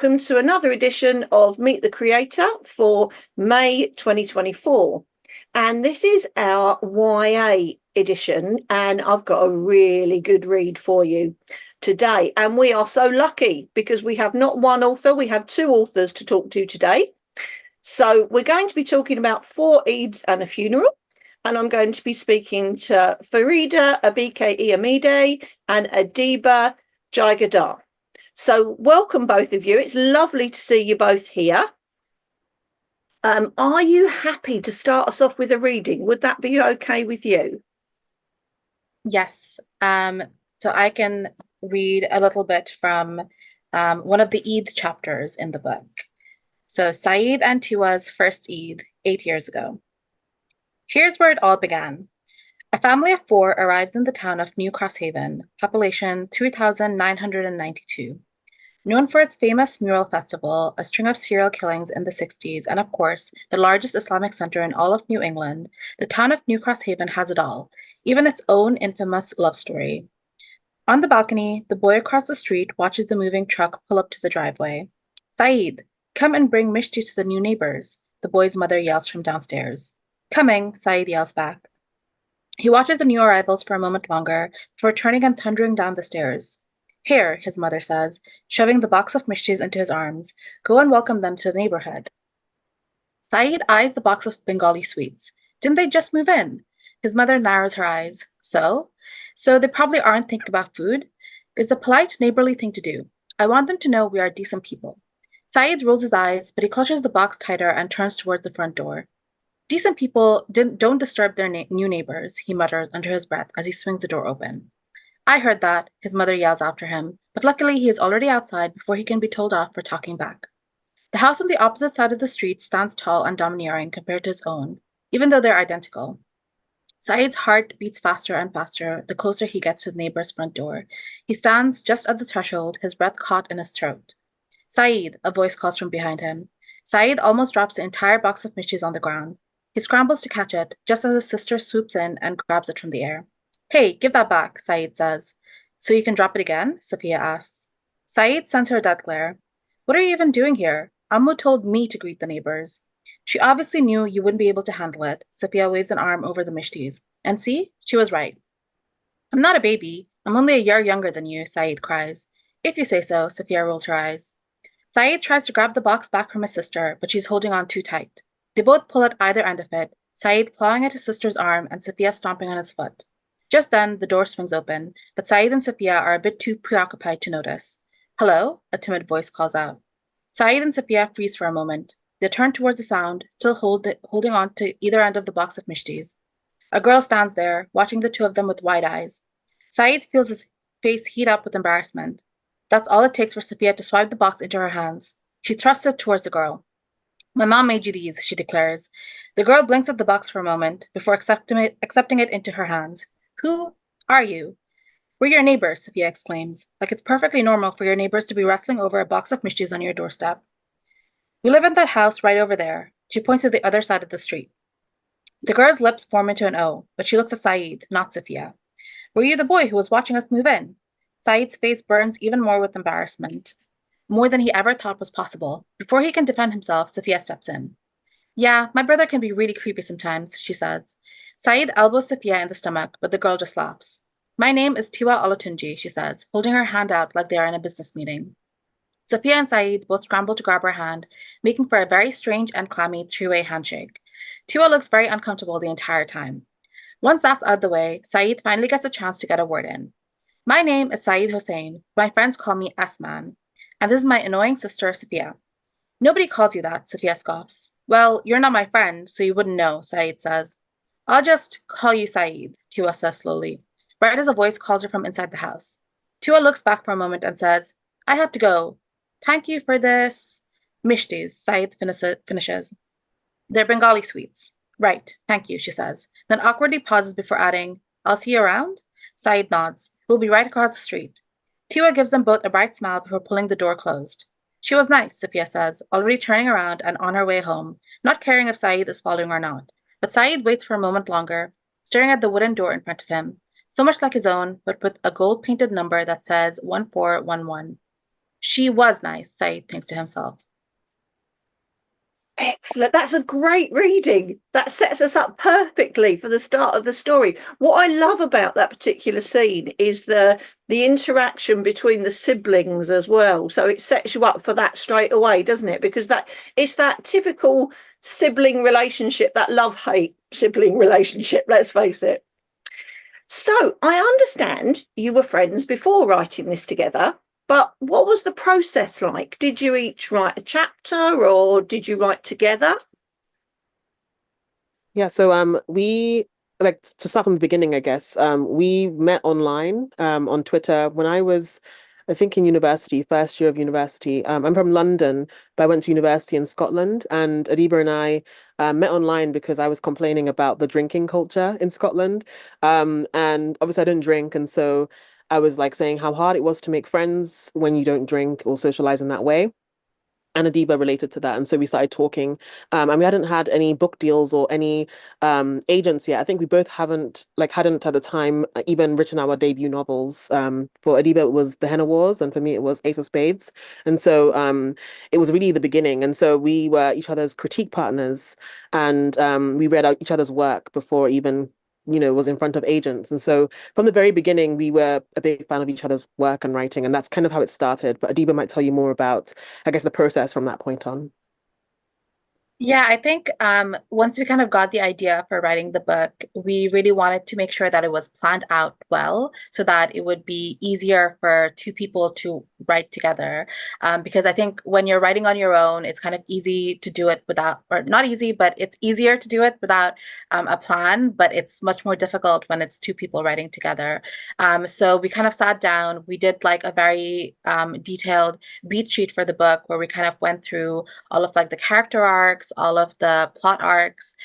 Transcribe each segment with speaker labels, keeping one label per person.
Speaker 1: welcome to another edition of Meet the Creator for May 2024. And this is our YA edition, and I've got a really good read for you today. And we are so lucky because we have not one author, we have two authors to talk to today. So we're going to be talking about 4 Eids and a Funeral. And I'm going to be speaking to Farida Abike Iamide and Adiba Jaigadar. So welcome both of you. It's lovely to see you both here. Are you happy to start us off with a reading? Would that be okay with you?
Speaker 2: Yes. So I can read a little bit from one of the Eid chapters in the book. So Saeed and Tiwa's first Eid, 8 years ago. Here's where it all began. A family of 4 arrives in the town of New Crosshaven, population 3,992. Known for its famous mural festival, a string of serial killings in the 60s, and of course, the largest Islamic center in all of New England, the town of New Crosshaven has it all, even its own infamous love story. On the balcony, the boy across the street watches the moving truck pull up to the driveway. Saeed, come and bring Mishti to the new neighbors, the boy's mother yells from downstairs. Coming, Saeed yells back. He watches the new arrivals for a moment longer before turning and thundering down the stairs. Here, his mother says, shoving the box of mishtis into his arms, go and welcome them to the neighborhood. Saeed eyes the box of Bengali sweets. Didn't they just move in? His mother narrows her eyes. So they probably aren't thinking about food? It's a polite, neighborly thing to do. I want them to know we are decent people. Saeed rolls his eyes, but he clutches the box tighter and turns towards the front door. Decent people don't disturb their new neighbors, he mutters under his breath as he swings the door open. I heard that, his mother yells after him, but luckily he is already outside before he can be told off for talking back. The house on the opposite side of the street stands tall and domineering compared to his own, even though they're identical. Saeed's heart beats faster and faster the closer he gets to the neighbor's front door. He stands just at the threshold, his breath caught in his throat. Saeed, a voice calls from behind him. Saeed almost drops the entire box of mishtis on the ground. He scrambles to catch it, just as his sister swoops in and grabs it from the air. Hey, give that back, Saeed says. So you can drop it again? Sophia asks. Saeed sends her a death glare. What are you even doing here? Ammu told me to greet the neighbors. She obviously knew you wouldn't be able to handle it. Sophia waves an arm over the mishtis. And see, she was right. I'm not a baby. I'm only a year younger than you, Saeed cries. If you say so, Sophia rolls her eyes. Saeed tries to grab the box back from his sister, but she's holding on too tight. They both pull at either end of it, Saeed clawing at his sister's arm and Sophia stomping on his foot. Just then, the door swings open, but Saeed and Sophia are a bit too preoccupied to notice. Hello? A timid voice calls out. Saeed and Sophia freeze for a moment. They turn towards the sound, still holding on to either end of the box of mishtis. A girl stands there, watching the two of them with wide eyes. Saeed feels his face heat up with embarrassment. That's all it takes for Sophia to swipe the box into her hands. She thrusts it towards the girl. My mom made you these, she declares. The girl blinks at the box for a moment before accepting it into her hands. Who are you? We're your neighbors, Sophia exclaims, like it's perfectly normal for your neighbors to be wrestling over a box of mishtis on your doorstep. We live in that house right over there. She points to the other side of the street. The girl's lips form into an O, but she looks at Saeed, not Sophia. Were you the boy who was watching us move in? Saeed's face burns even more with embarrassment, more than he ever thought was possible. Before he can defend himself, Sophia steps in. Yeah, my brother can be really creepy sometimes, she says. Saeed elbows Sophia in the stomach, but the girl just laughs. My name is Tiwa Olatunji, she says, holding her hand out like they are in a business meeting. Sophia and Saeed both scramble to grab her hand, making for a very strange and clammy 3-way handshake. Tiwa looks very uncomfortable the entire time. Once that's out of the way, Saeed finally gets a chance to get a word in. My name is Saeed Hussein. My friends call me S-Man. And this is my annoying sister, Sophia. Nobody calls you that, Sophia scoffs. Well, you're not my friend, so you wouldn't know, Saeed says. I'll just call you Saeed, Tiwa says slowly, right as a voice calls her from inside the house. Tiwa looks back for a moment and says, I have to go. Thank you for this. Mishtis, Saeed finishes. They're Bengali sweets. Right, thank you, she says, then awkwardly pauses before adding, I'll see you around? Saeed nods. We'll be right across the street. Tiwa gives them both a bright smile before pulling the door closed. She was nice, Sophia says, already turning around and on her way home, not caring if Saeed is following or not. But Saeed waits for a moment longer, staring at the wooden door in front of him, so much like his own, but with a gold-painted number that says 1411. She was nice, Said thinks to himself.
Speaker 1: Excellent. That's a great reading. That sets us up perfectly for the start of the story. What I love about that particular scene is the interaction between the siblings as well. So it sets you up for that straight away, doesn't it? Because that it's that typical sibling relationship, that love-hate sibling relationship, let's face it. So I understand you were friends before writing this together, but what was the process like? Did you each write a chapter or did you write together?
Speaker 3: Yeah, so we like to start from the beginning, I guess. We met online on Twitter when I was, I think, in university, first year of university. I'm from London, but I went to university in Scotland, and Adiba and I met online because I was complaining about the drinking culture in Scotland. And obviously I don't drink, and so I was like saying how hard it was to make friends when you don't drink or socialize in that way, and Adiba related to that. And so we started talking. And we hadn't had any book deals or any agents yet. I think we both hadn't at the time even written our debut novels. For Adiba, it was The Henna Wars, and for me, it was Ace of Spades. And so it was really the beginning. And so we were each other's critique partners, and we read out each other's work before even was in front of agents. And so from the very beginning, we were a big fan of each other's work and writing, and that's kind of how it started. But Adiba might tell you more about, I guess, the process from that point on.
Speaker 2: Yeah, I think once we kind of got the idea for writing the book, we really wanted to make sure that it was planned out well so that it would be easier for two people to write together. Because I think when you're writing on your own, it's kind of easy to do it without, or not easy, but it's easier to do it without a plan, but it's much more difficult when it's two people writing together. So we kind of sat down, we did like a very detailed beat sheet for the book where we kind of went through all of like the character arcs, all of the plot arcs.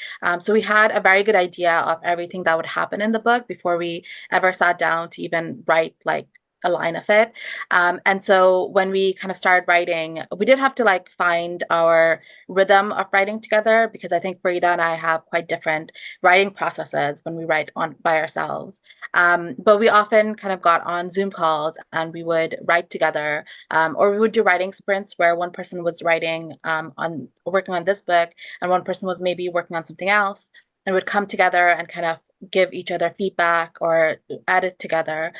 Speaker 2: So we had a very good idea of everything that would happen in the book before we ever sat down to even write like a line of it. And so when we kind of started writing, we did have to like find our rhythm of writing together because I think Frida and I have quite different writing processes when we write on by ourselves. But we often kind of got on Zoom calls and we would write together, or we would do writing sprints where one person was writing on working on this book and one person was maybe working on something else and would come together and kind of give each other feedback or edit together.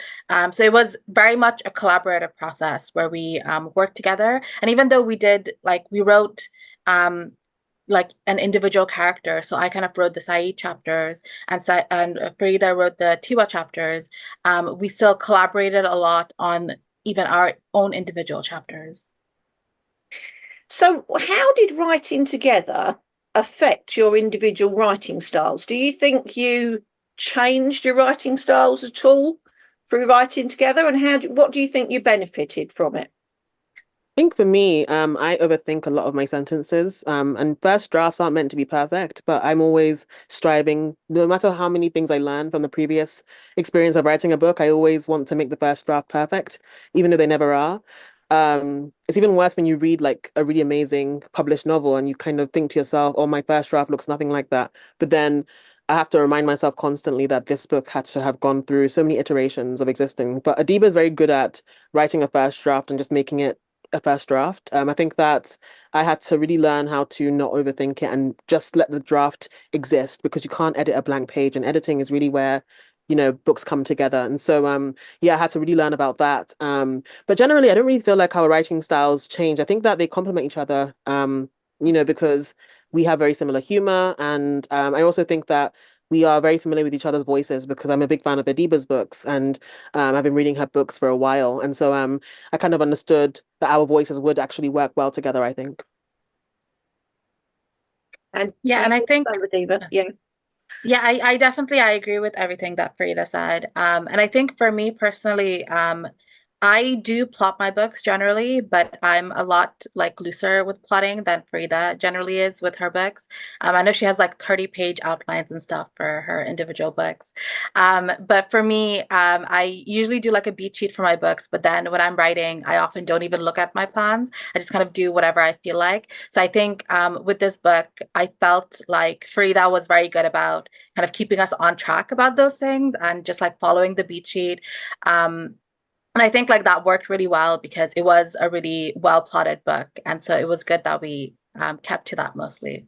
Speaker 2: So it was very much a collaborative process where we worked together. And even though we did, like, we wrote like an individual character. So I kind of wrote the Saeed chapters and Farida wrote the Tiwa chapters. We still collaborated a lot on even our own individual chapters.
Speaker 1: So, how did writing together affect your individual writing styles? Do you think you changed your writing styles at all through writing together? And what do you think you benefited from it?
Speaker 3: I think for me, I overthink a lot of my sentences. And first drafts aren't meant to be perfect, but I'm always striving, no matter how many things I learn from the previous experience of writing a book, I always want to make the first draft perfect, even though they never are. It's even worse when you read like a really amazing published novel and you kind of think to yourself, oh, my first draft looks nothing like that. But then I have to remind myself constantly that this book had to have gone through so many iterations of existing. But Adiba is very good at writing a first draft and just making it a first draft. I think that I had to really learn how to not overthink it and just let the draft exist because you can't edit a blank page, and editing is really where, books come together. And so yeah, I had to really learn about that. But generally I don't really feel like our writing styles change. I think that they complement each other, because we have very similar humor. And I also think that we are very familiar with each other's voices because I'm a big fan of Adiba's books, and I've been reading her books for a while. And so I kind of understood that our voices would actually work well together, I think.
Speaker 1: And do
Speaker 2: Yeah,
Speaker 1: you
Speaker 2: and I
Speaker 1: think
Speaker 2: think
Speaker 1: so, Adiba? Yeah.
Speaker 2: yeah, I definitely I agree with everything that Frida said. And I think for me personally, I do plot my books generally, but I'm a lot like looser with plotting than Frida generally is with her books. I know she has like 30-page outlines and stuff for her individual books. But for me, I usually do like a beat sheet for my books, but then when I'm writing, I often don't even look at my plans. I just kind of do whatever I feel like. So I think with this book, I felt like Frida was very good about kind of keeping us on track about those things and just like following the beat sheet. Um, And I think like that worked really well because it was a really well plotted book. And so it was good that we kept to that mostly.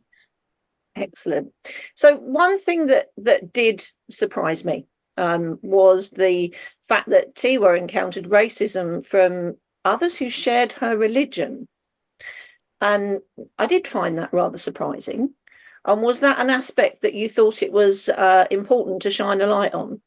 Speaker 1: Excellent. So one thing that did surprise me was the fact that Tiwa encountered racism from others who shared her religion. And I did find that rather surprising. And was that an aspect that you thought it was important to shine a light on?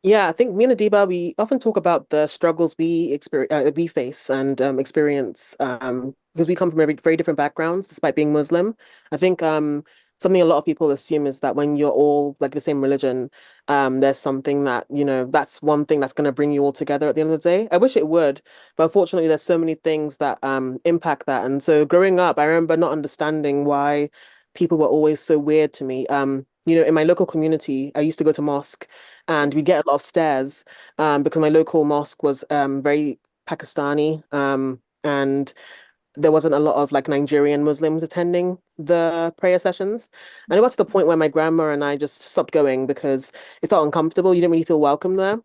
Speaker 3: Yeah, I think me and Adiba, we often talk about the struggles we experience, we face and experience, because we come from very different backgrounds, despite being Muslim. I think something a lot of people assume is that when you're all like the same religion, there's something that, that's one thing that's going to bring you all together at the end of the day. I wish it would, but unfortunately, there's so many things that impact that. And so growing up, I remember not understanding why people were always so weird to me. In my local community, I used to go to mosque and we get a lot of stares because my local mosque was very Pakistani, and there wasn't a lot of like Nigerian Muslims attending the prayer sessions. And it got to the point where my grandma and I just stopped going because it felt uncomfortable. You didn't really feel welcome there.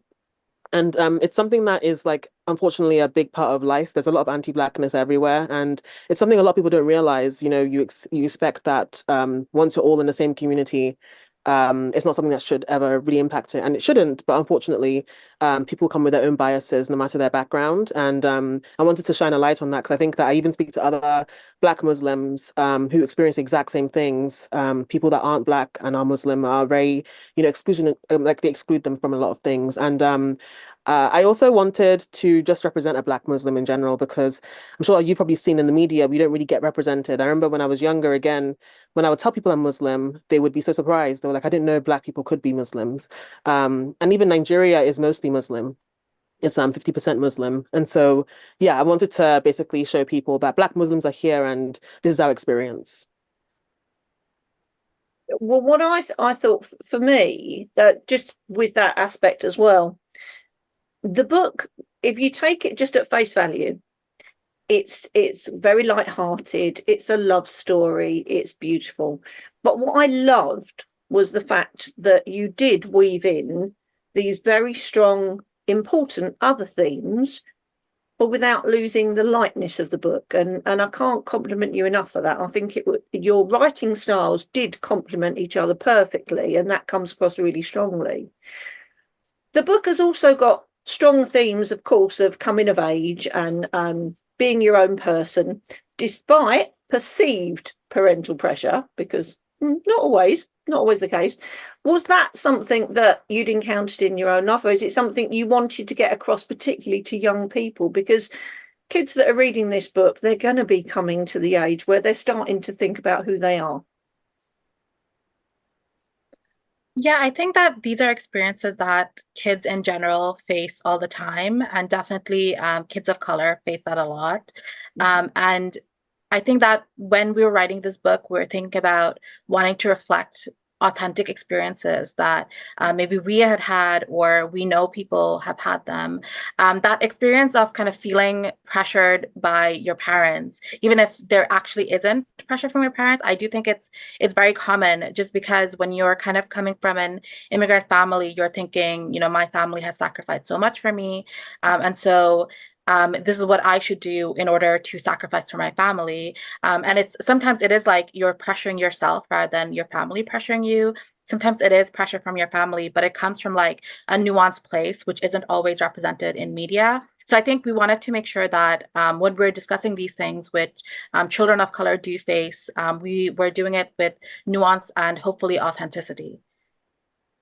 Speaker 3: And it's something that is like, unfortunately, a big part of life. There's a lot of anti-blackness everywhere, and it's something a lot of people don't realize. You expect that once you're all in the same community, it's not something that should ever really impact it, and it shouldn't. But unfortunately, people come with their own biases, no matter their background. And I wanted to shine a light on that because I think that I even speak to other Black Muslims who experience the exact same things. People that aren't Black and are Muslim are very, exclusion, like they exclude them from a lot of things. And I also wanted to just represent a Black Muslim in general because I'm sure you've probably seen in the media, we don't really get represented. I remember when I was younger, again, when I would tell people I'm Muslim, they would be so surprised. They were like, I didn't know Black people could be Muslims. And even Nigeria is mostly Muslim. It's 50% Muslim. And so, yeah, I wanted to basically show people that Black Muslims are here and this is our experience.
Speaker 1: Well, what I thought for me, that just with that aspect as well, the book, if you take it just at face value, it's very light-hearted, it's a love story, it's beautiful. But what I loved was the fact that you did weave in these very strong, important other themes, but without losing the lightness of the book. And I can't compliment you enough for that. I think your writing styles did complement each other perfectly, and that comes across really strongly. The book has also got strong themes, of course, of coming of age and being your own person, despite perceived parental pressure, because not always the case. Was that something that you'd encountered in your own life, or is it something you wanted to get across, particularly to young people? Because kids that are reading this book, they're going to be coming to the age where they're starting to think about who they are.
Speaker 2: Yeah, I think that these are experiences that kids in general face all the time, and definitely kids of color face that a lot. And I think that when we were writing this book, we were thinking about wanting to reflect authentic experiences that maybe we had had or we know people have had them. That experience of kind of feeling pressured by your parents, even if there actually isn't pressure from your parents, I do think it's very common just because when you're kind of coming from an immigrant family, you're thinking, my family has sacrificed so much for me. And so this is what I should do in order to sacrifice for my family. And it's sometimes it is like you're pressuring yourself rather than your family pressuring you. Sometimes it is pressure from your family, but it comes from like a nuanced place, which isn't always represented in media. So I think we wanted to make sure that when we're discussing these things, which children of color do face, we were doing it with nuance and hopefully authenticity.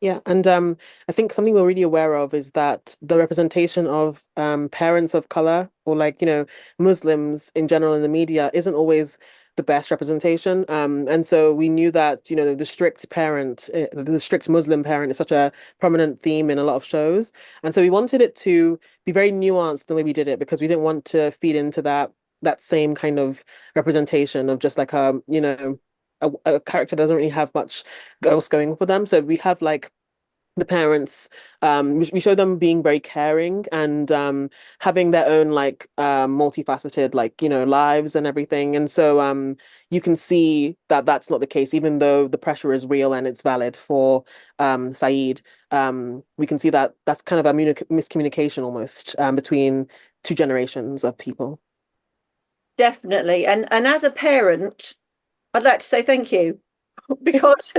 Speaker 3: Yeah, and I think something we're really aware of is that the representation of parents of color or like, Muslims in general in the media isn't always the best representation. And so we knew that, the strict parent, the strict Muslim parent is such a prominent theme in a lot of shows. And so we wanted it to be very nuanced the way we did it because we didn't want to feed into that same kind of representation of just like a character doesn't really have much else going for them. So we have like the parents, we show them being very caring and having their own like multifaceted like lives and everything. And so you can see that that's not the case, even though the pressure is real and it's valid for Saeed. We can see that that's kind of a miscommunication almost between two generations of people.
Speaker 1: Definitely. And as a parent, I'd like to say thank you, because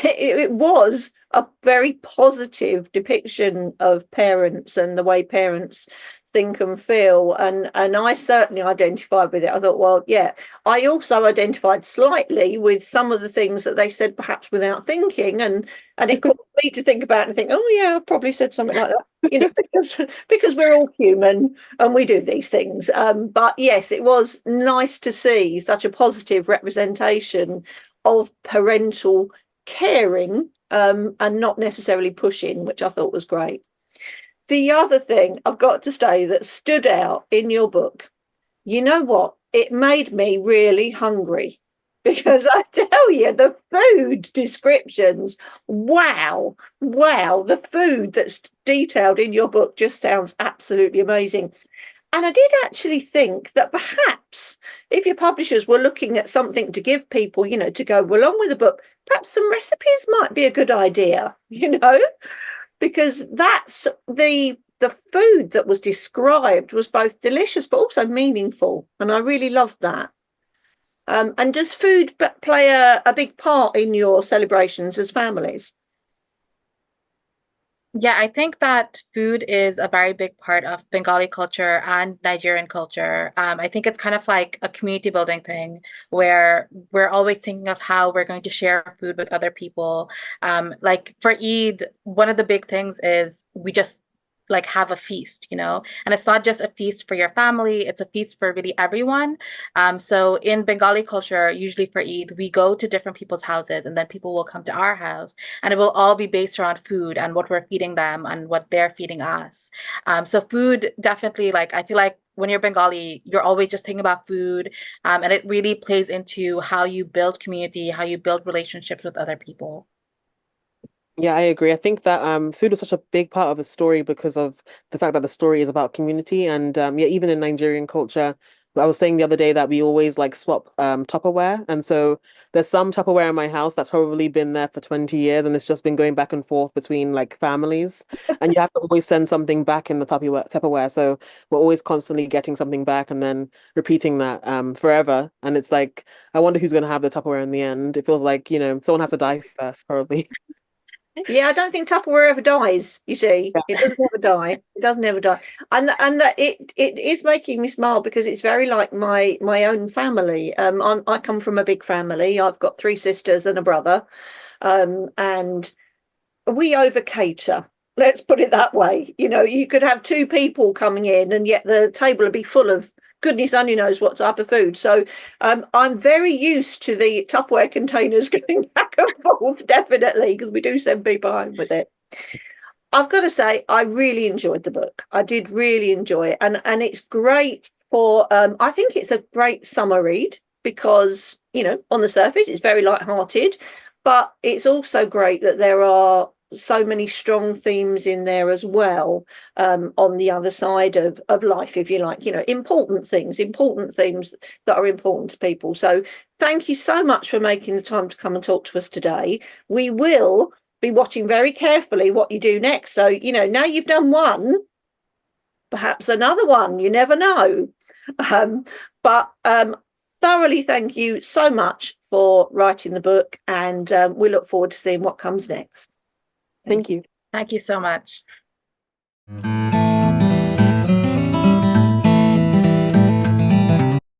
Speaker 1: it was a very positive depiction of parents and the way parents think and feel, and I certainly identified with it. I thought, well, yeah, I also identified slightly with some of the things that they said, perhaps without thinking, and it caused me to think about it and think, oh yeah, I probably said something like that, you know, because we're all human and we do these things. But yes, it was nice to see such a positive representation of parental caring, and not necessarily pushing, which I thought was great. The other thing I've got to say that stood out in your book, you know what? It made me really hungry, because I tell you, the food descriptions, wow, the food that's detailed in your book just sounds absolutely amazing. And I did actually think that perhaps if your publishers were looking at something to give people, you know, to go along with the book, perhaps some recipes might be a good idea, you know, because that's the food that was described was both delicious but also meaningful. And I really loved that. And does food play a big part in your celebrations as families?
Speaker 2: Yeah, I think that food is a very big part of Bengali culture and Nigerian culture. I think it's kind of like a community building thing where we're always thinking of how we're going to share food with other people. Like for Eid, one of the big things is we just like have a feast, you know, and it's not just a feast for your family, it's a feast for really everyone. So in Bengali culture, usually for Eid, we go to different people's houses and then people will come to our house, and it will all be based around food and what we're feeding them and what they're feeding us. So food definitely, like, I feel like when you're Bengali, you're always just thinking about food, and it really plays into how you build community, how you build relationships with other people.
Speaker 3: Yeah, I agree. I think that food is such a big part of the story because of the fact that the story is about community. And yeah, even in Nigerian culture, I was saying the other day that we always like swap Tupperware. And so there's some Tupperware in my house that's probably been there for 20 years and it's just been going back and forth between like families. And you have to always send something back in the Tupperware. So we're always constantly getting something back and then repeating that forever. And it's like, I wonder who's going to have the Tupperware in the end. It feels like, you know, someone has to die first, probably.
Speaker 1: Yeah, I don't think Tupperware ever dies. You see, it doesn't ever die. It doesn't ever die, and that it is making me smile because it's very like my own family. I come from a big family. I've got three sisters and a brother, and we over cater. Let's put it that way. You know, you could have two people coming in, and yet the table would be full of goodness only knows what type of food. So I'm very used to the Tupperware containers going back and forth, definitely, because we do send people home with it. I've got to say, I really enjoyed the book. I did really enjoy it, and it's great for. I think it's a great summer read because, you know, on the surface it's very light-hearted, but it's also great that there are so many strong themes in there as well, on the other side of life, if you like, you know, important themes that are important to people. So thank you so much for making the time to come and talk to us today. We will be watching very carefully what you do next. So, you know, now you've done one, perhaps another one, you never know. But thoroughly thank you so much for writing the book, and we look forward to seeing what comes next.
Speaker 3: Thank you.
Speaker 2: Thank you so much.